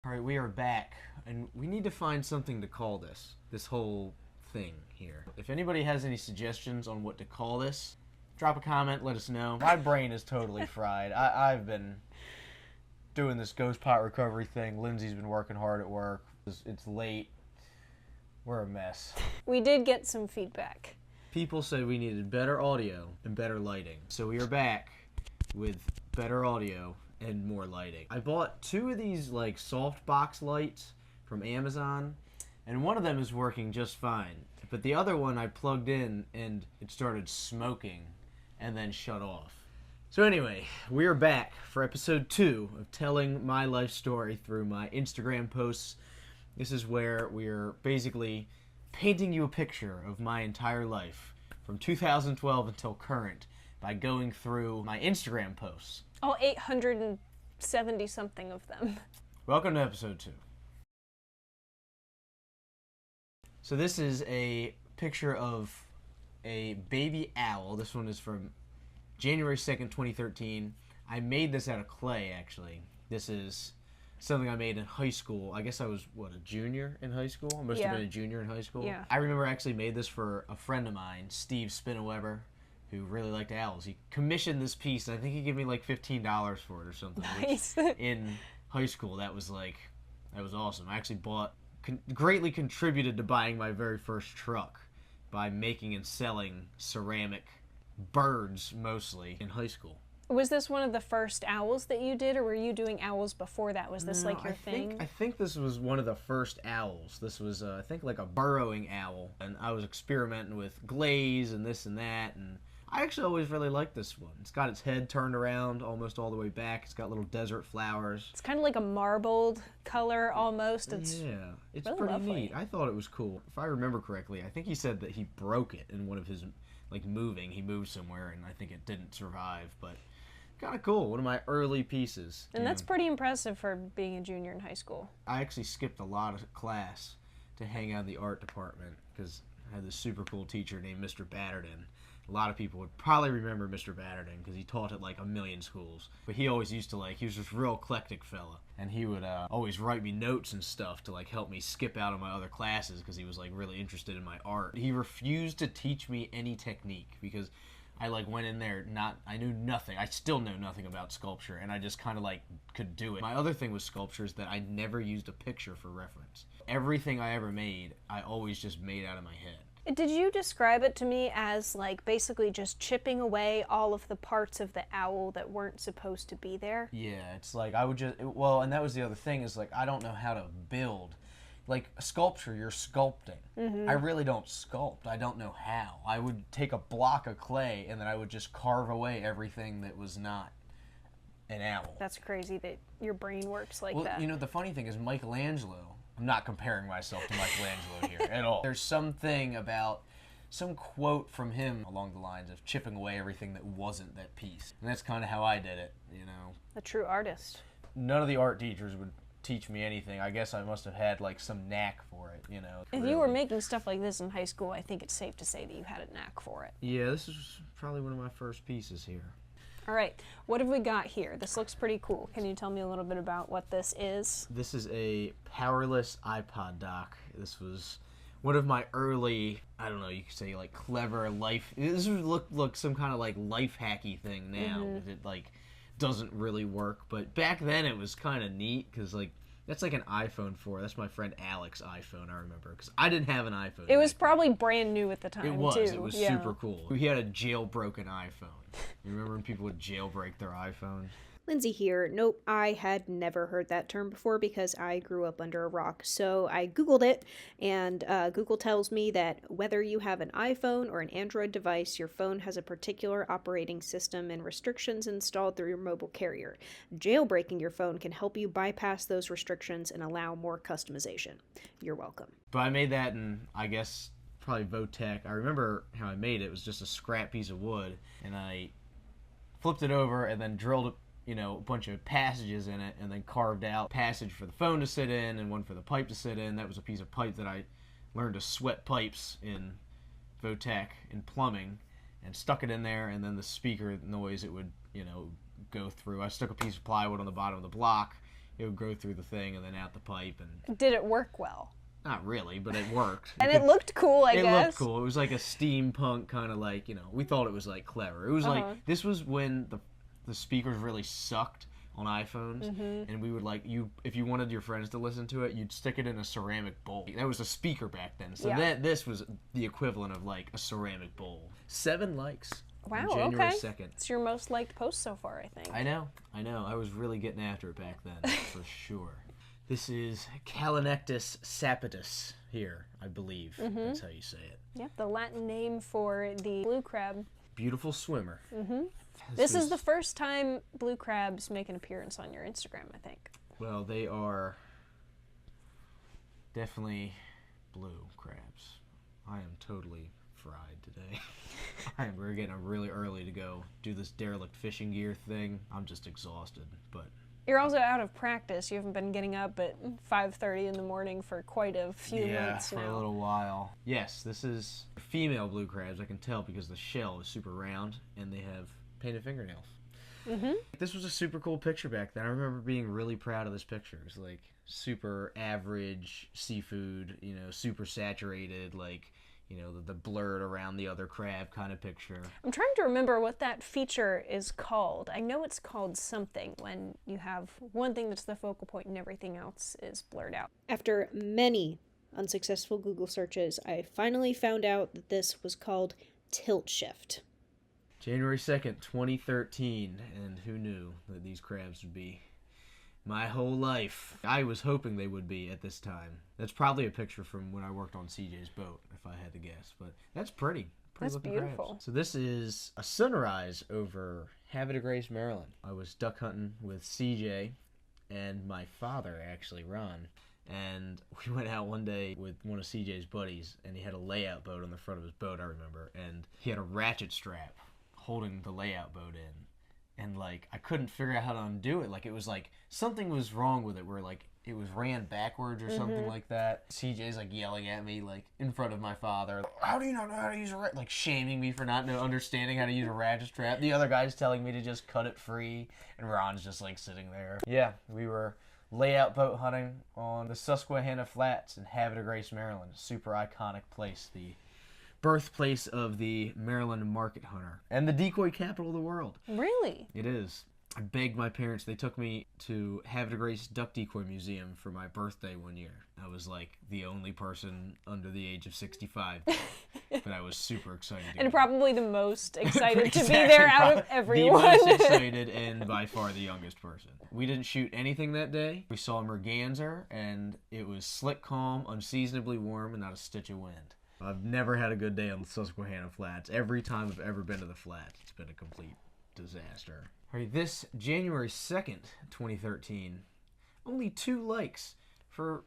All right, we are back, and we need to find something to call this whole thing here. If anybody has any suggestions on what to call this, drop a comment, let us know. My brain is totally fried. I've been doing this ghost pot recovery thing. Lindsay's been working hard at work. It's late. We're a mess. We did get some feedback. People said we needed better audio and better lighting. So we are back with better audio and more lighting. I bought two of these like soft box lights from Amazon, and one of them is working just fine. But the other one I plugged in and it started smoking and then shut off. So anyway, we are back for episode 2 of telling my life story through my Instagram posts. This is where we're basically painting you a picture of my entire life from 2012 until current by going through my Instagram posts. All 870 something of them. Welcome to episode 2. So this is a picture of a baby owl. This one is from January 2nd, 2013. I made this out of clay, actually. This is something I made in high school. I guess I was, a junior in high school? I must have been a junior in high school. Yeah. I remember I actually made this for a friend of mine, Steve Spineweber, who really liked owls. He commissioned this piece, and I think he gave me like $15 for it or something. Nice. Which in high school, that was awesome. I actually greatly contributed to buying my very first truck by making and selling ceramic birds, mostly, in high school. Was this one of the first owls that you did, or were you doing owls before that? Was this like your thing? I think this was one of the first owls. This was, I think, like a burrowing owl. And I was experimenting with glaze and this and that. And I actually always really liked this one. It's got its head turned around almost all the way back. It's got little desert flowers. It's kind of like a marbled color almost. It's it's really pretty lovely. neat. I thought it was cool. If I remember correctly, I think he said that he broke it in one of his, he moved somewhere, and I think it didn't survive, but kind of cool. One of my early pieces. And that's pretty impressive for being a junior in high school. I actually skipped a lot of class to hang out in the art department because I had this super cool teacher named Mr. Batterton. A lot of people would probably remember Mr. Batterton because he taught at like a million schools. But he always used to he was this real eclectic fella. And he would always write me notes and stuff to help me skip out of my other classes because he was really interested in my art. He refused to teach me any technique because I went in there I knew nothing. I still know nothing about sculpture, and I just kind of could do it. My other thing with sculpture is that I never used a picture for reference. Everything I ever made, I always just made out of my head. Did you describe it to me as basically just chipping away all of the parts of the owl that weren't supposed to be there? Yeah, it's I would just, and that was the other thing is I don't know how to build. A sculpture, you're sculpting. Mm-hmm. I really don't sculpt. I don't know how. I would take a block of clay and then I would just carve away everything that was not an owl. That's crazy that your brain works like that. The funny thing is Michelangelo, I'm not comparing myself to Michelangelo here at all. There's something about some quote from him along the lines of chipping away everything that wasn't that piece. And that's kind of how I did it, A true artist. None of the art teachers would teach me anything. I guess I must have had some knack for it, If you were making stuff like this in high school, I think it's safe to say that you had a knack for it. Yeah, this is probably one of my first pieces here. All right, what have we got here? This looks pretty cool. Can you tell me a little bit about what this is? This is a powerless iPod dock. This was one of my early, I don't know, you could say clever life. This would look some kind of life hacky thing now. Mm-hmm. If it doesn't really work, but back then it was kind of neat because that's an iPhone 4. That's my friend Alex's iPhone, I remember, because I didn't have an iPhone. It was probably brand new at the time, It was. too. It was super cool. He had a jailbroken iPhone. You remember when people would jailbreak their iPhone? Lindsay here. Nope, I had never heard that term before because I grew up under a rock. So I Googled it, and Google tells me that whether you have an iPhone or an Android device, your phone has a particular operating system and restrictions installed through your mobile carrier. Jailbreaking your phone can help you bypass those restrictions and allow more customization. You're welcome. But I made that in, I guess, probably Votech. I remember how I made it. It was just a scrap piece of wood, and I flipped it over and then drilled a bunch of passages in it, and then carved out a passage for the phone to sit in and one for the pipe to sit in. That was a piece of pipe that I learned to sweat pipes in Votech in plumbing, and stuck it in there, and then the speaker noise it would, go through. I stuck a piece of plywood on the bottom of the block, It would go through the thing and then out the pipe, and Did it work well? not really, but it worked. And it looked cool, I guess. It looked cool. It was like a steampunk kind of like, we thought it was like clever. It was like, this was when the speakers really sucked on iPhones, and we would like, if you wanted your friends to listen to it, you'd stick it in a ceramic bowl. That was a speaker back then. So this was the equivalent of like a ceramic bowl. 7 likes. Wow, on January okay. 2nd. It's your most liked post so far, I think. I know. I was really getting after it back then, for sure. This is Calanectus sapitus here, I believe. That's how you say it. Yep, the Latin name for the blue crab. Beautiful swimmer. This is the first time blue crabs make an appearance on your Instagram, I think. Well, they are definitely blue crabs. I am totally fried today. We're getting up really early to go do this derelict fishing gear thing. I'm just exhausted, but... You're also out of practice. You haven't been getting up at 5:30 in the morning for quite a few months now. Yeah, for a little while. Yes, this is female blue crabs, I can tell, because the shell is super round and they have painted fingernails. This was a super cool picture back then. I remember being really proud of this picture. It was like super average seafood, super saturated, like... the blurred around the other crab kind of picture. I'm trying to remember what that feature is called. I know it's called something when you have one thing that's the focal point and everything else is blurred out. After many unsuccessful Google searches, I finally found out that this was called tilt shift. January 2nd, 2013, and who knew that these crabs would be my whole life. I was hoping they would be at this time. That's probably a picture from when I worked on CJ's boat, if I had to guess. But that's pretty. That's looking beautiful. Crabs. So this is a sunrise over Havre de Grace, Maryland. I was duck hunting with CJ and my father, actually, Ron. And we went out one day with one of CJ's buddies, and he had a layout boat on the front of his boat, I remember. And he had a ratchet strap holding the layout boat in. And, like, I couldn't figure out how to undo it. Like, it was like, something was wrong with it where, like, it was ran backwards or something like that. CJ's, like, yelling at me, like, in front of my father. How do you not know how to use a ratchet? Like, shaming me for not understanding how to use a ratchet strap. The other guy's telling me to just cut it free. And Ron's just, like, sitting there. Yeah, we were layout boat hunting on the Susquehanna Flats in Havre de Grace, Maryland. Super iconic place. The birthplace of the Maryland market hunter and the decoy capital of the world. Really? It is. I begged my parents. They took me to Havre de Grace Duck Decoy Museum for my birthday one year. I was like the only person under the age of 65, but I was super excited. And probably the most excited to be there out of everyone. The most excited and by far the youngest person. We didn't shoot anything that day. We saw merganser, and it was slick, calm, unseasonably warm, and not a stitch of wind. I've never had a good day on the Susquehanna Flats. Every time I've ever been to the Flats, it's been a complete disaster. All right, this January 2nd, 2013, only 2 likes for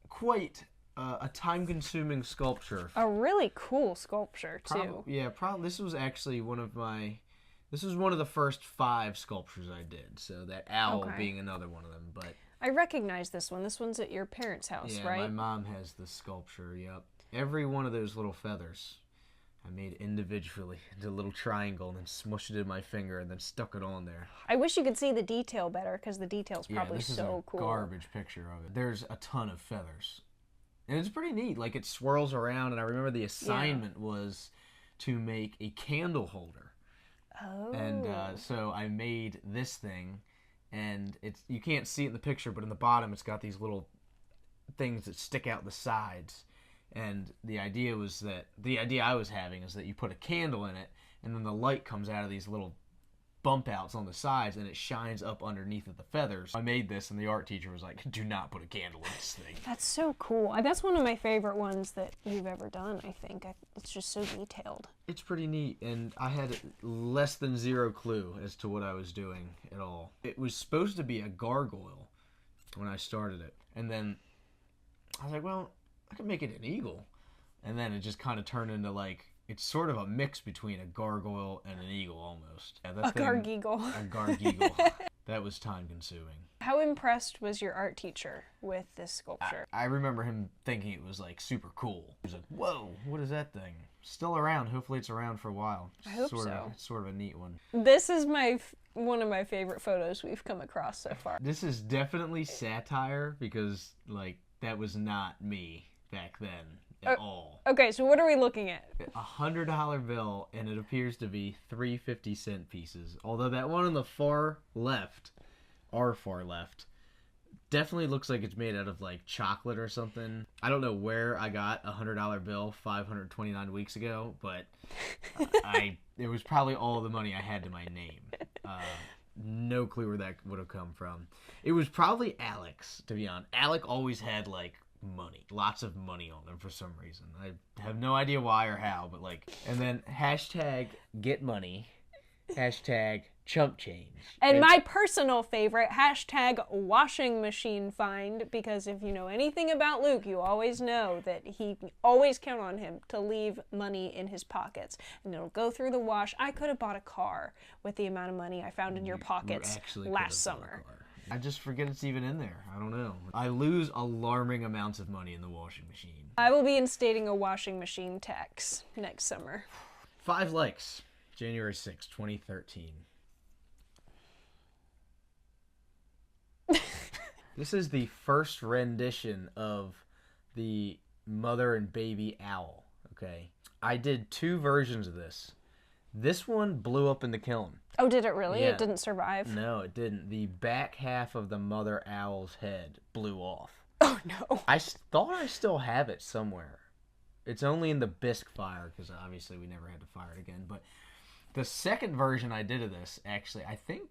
quite a time-consuming sculpture. A really cool sculpture, too. Probably. This was actually one of the first 5 sculptures I did, so that owl being another one of them, but... I recognize this one. This one's at your parents' house, right? Yeah, my mom has the sculpture, yep. Every one of those little feathers I made individually into a little triangle and then smushed it in my finger and then stuck it on there. I wish you could see the detail better because the detail's probably this so is a cool. Garbage picture of it. There's a ton of feathers. And it's pretty neat. Like, it swirls around, and I remember the assignment was to make a candle holder. Oh. And so I made this thing, and you can't see it in the picture, but in the bottom it's got these little things that stick out the sides. And the idea I was having is that you put a candle in it, and then the light comes out of these little bump outs on the sides, and it shines up underneath of the feathers. I made this, and the art teacher was like, do not put a candle in this thing. That's so cool. That's one of my favorite ones that you've ever done, I think. It's just so detailed. It's pretty neat, and I had less than 0 clue as to what I was doing at all. It was supposed to be a gargoyle when I started it, and then I was like, well, I could make it an eagle. And then it just kind of turned into, like, it's sort of a mix between a gargoyle and an eagle almost. Yeah, A gargeagle. A gargeagle. That was time consuming. How impressed was your art teacher with this sculpture? I remember him thinking it was like super cool. He was like, "Whoa, what is that thing?" Still around. Hopefully it's around for a while. I hope sort so. Of, sort of a neat one. This is one of my favorite photos we've come across so far. This is definitely satire because like that was not me back then at all. Okay, so what are we looking at? $100 bill, and it appears to be 3 50-cent pieces. Although that one on the far left, our far left, definitely looks like it's made out of like chocolate or something. I don't know where I got a $100 bill 529 weeks ago, but it was probably all the money I had to my name. No clue where that would have come from. It was probably Alex, to be honest. Alec always had like money, lots of money on him for some reason. I have no idea why or how, but like, and then hashtag get money, hashtag chump change. And my personal favorite, hashtag washing machine find, because if you know anything about Luke, you always know that he always count on him to leave money in his pockets. And it'll go through the wash. I could have bought a car with the amount of money I found in your pockets last summer. I just forget it's even in there. I don't know. I lose alarming amounts of money in the washing machine. I will be instating a washing machine tax next summer. 5 likes. January 6, 2013. This is the first rendition of the mother and baby owl, okay? I did 2 versions of this. This one blew up in the kiln. Oh, did it really? Yeah. It didn't survive? No, it didn't. The back half of the mother owl's head blew off. Oh, no. I thought I still have it somewhere. It's only in the bisque fire, because obviously we never had to fire it again. But the second version I did of this, actually, I think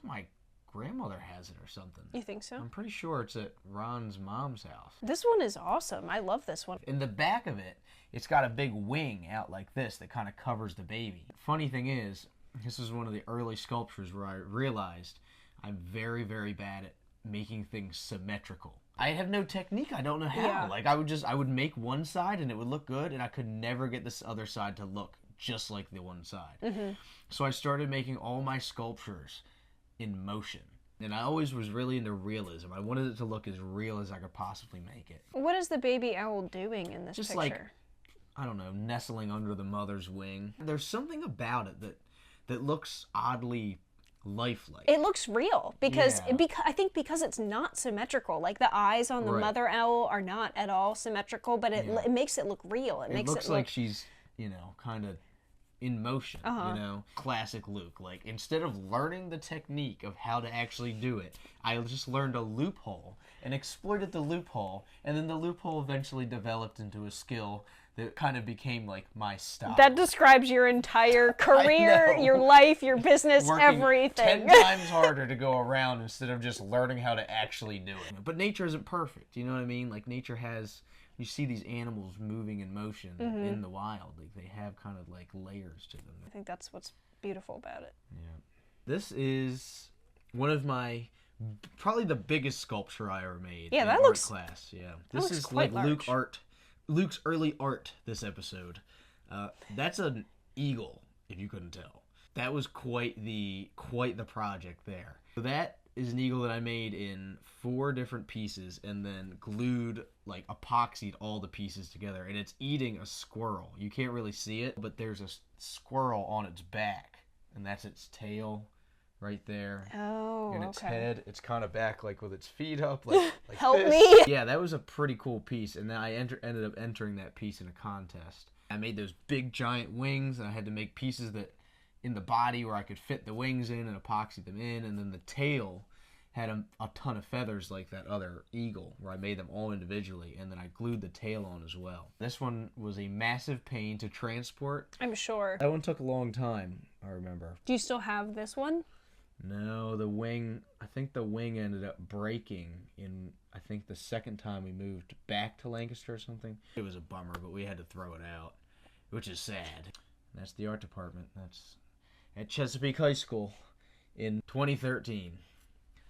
my grandmother has it or something. You think so? I'm pretty sure it's at Ron's mom's house. This one is awesome. I love this one. In the back of it, it's got a big wing out like this that kind of covers the baby. Funny thing is, this is one of the early sculptures where I realized I'm very, very bad at making things symmetrical. I have no technique. I don't know how. Yeah. Like I would make one side and it would look good, and I could never get this other side to look just like the one side. Mm-hmm. So I started making all my sculptures in motion. And I always was really into realism. I wanted it to look as real as I could possibly make it. What is the baby owl doing in this Just picture? like, I don't know, nestling under the mother's wing. There's something about it that looks oddly lifelike. It looks real because Yeah. I think because it's not symmetrical. Like the eyes on the Right. mother owl are not at all symmetrical, but Yeah. it makes it look real. It It makes looks it look like she's, kind of in motion, Classic Luke. Like, instead of learning the technique of how to actually do it, I just learned a loophole and exploited the loophole, and then the loophole eventually developed into a skill that kind of became, like, my style. that describes your entire career, know. your life, your business, Working everything. 10 times harder to go around instead of just learning how to actually do it. But nature isn't perfect, you know what I mean? Like, nature has, you see these animals moving in motion in the wild. Like, they have kind of like layers to them. I think that's what's beautiful about it. Yeah. This is one of my, probably the biggest sculpture I ever made. Yeah, in that art looks- class. Yeah. that This looks is quite like large. Luke's early art this episode. That's an eagle, if you couldn't tell. That was quite the project there. So that is an eagle that I made in 4 different pieces and then glued, like epoxied all the pieces together, and it's eating a squirrel. You can't really see it, but there's a squirrel on its back, and that's its tail right there. Oh, And its okay. head, it's kind of back like with its feet up, like Help this. me. Yeah, that was a pretty cool piece, and then I ended up entering that piece in a contest. I made those big giant wings, and I had to make pieces that in the body where I could fit the wings in and epoxy them in, and then the tail had a ton of feathers like that other eagle, where I made them all individually, and then I glued the tail on as well. This one was a massive pain to transport. I'm sure. That one took a long time, I remember. Do you still have this one? No, I think the wing ended up breaking in, I think, the second time we moved back to Lancaster or something. It was a bummer, but we had to throw it out, which is sad. That's the art department. That's at Chesapeake High School in 2013.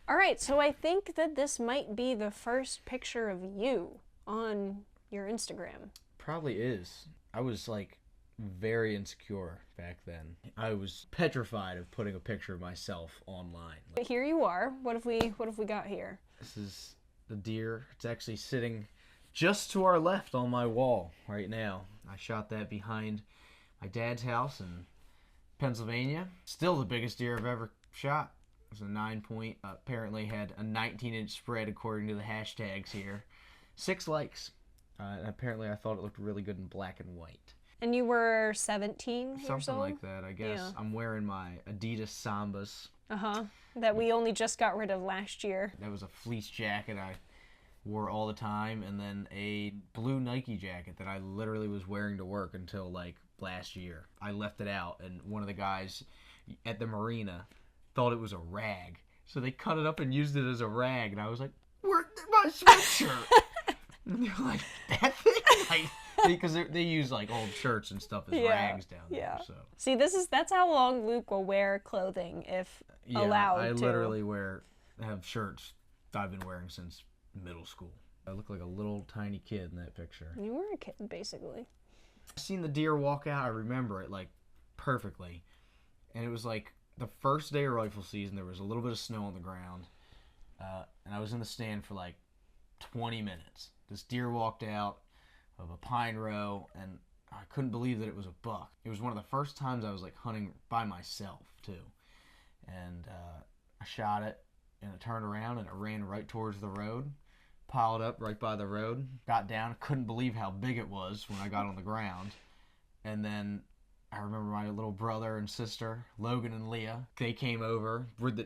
All right, so I think that this might be the first picture of you on your Instagram. Probably is. I was like very insecure back then. I was petrified of putting a picture of myself online. But here you are. What have we got here? This is the deer. It's actually sitting just to our left on my wall right now. I shot that behind my dad's house in Pennsylvania. Still the biggest deer I've ever shot. It was a 9-point. Apparently had a 19-inch spread according to the hashtags here. 6 likes. And apparently I thought it looked really good in black and white. And you were 17 years old? Something like that, I guess. Yeah. I'm wearing my Adidas Sambas. That we only just got rid of last year. That was a fleece jacket I wore all the time, and then a blue Nike jacket that I literally was wearing to work until like last year. I left it out, and one of the guys at the marina thought it was a rag. So they cut it up and used it as a rag, and I was like, where's my sweatshirt? And they're like, that thing? Like, because they use like old shirts and stuff as rags down there. Yeah. So. See, that's how long Luke will wear clothing if allowed I to. literally have shirts I've been wearing since middle school. I look like a little tiny kid in that picture. You were a kid, basically. I seen the deer walk out. I remember it like perfectly, and it was like the first day of rifle season. There was a little bit of snow on the ground, and I was in the stand for like 20 minutes. This deer walked out of a pine row, and I couldn't believe that it was a buck. It was one of the first times I was like hunting by myself too, and I shot it, and it turned around and it ran right towards the road, piled up right by the road, got down. Couldn't believe how big it was when I got on the ground, and then I remember my little brother and sister, Logan and Leah, they came over with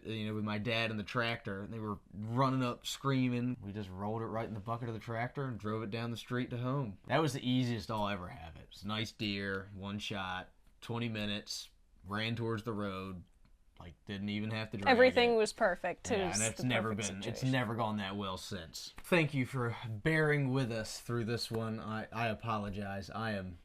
my dad in the tractor, and they were running up screaming. We just rolled it right in the bucket of the tractor and drove it down the street to home. That was the easiest I'll ever have it. It was a nice deer, one shot, 20 minutes, ran towards the road, like didn't even have to drag Everything it. was perfect. Yeah, and it's never gone that well since. Thank you for bearing with us through this one. I apologize. I am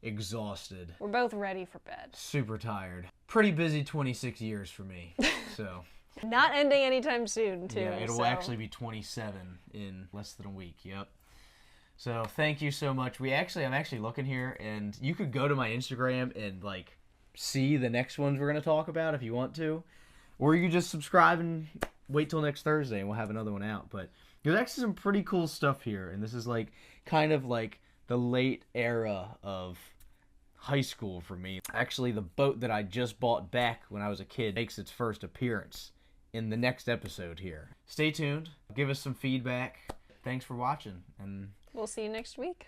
exhausted. We're both ready for bed. Super tired. Pretty busy 26 years for me. So Not ending anytime soon, too. yeah, it'll actually be 27 in less than a week. Yep. So thank you so much. I'm actually looking here, and you could go to my Instagram and like see the next ones we're gonna talk about if you want to, or you could just subscribe and wait till next Thursday and we'll have another one out. But there's actually some pretty cool stuff here, and this is like kind of like the late era of high school for me. Actually, the boat that I just bought back when I was a kid makes its first appearance in the next episode here. Stay tuned. Give us some feedback. Thanks for watching, and We'll see you next week.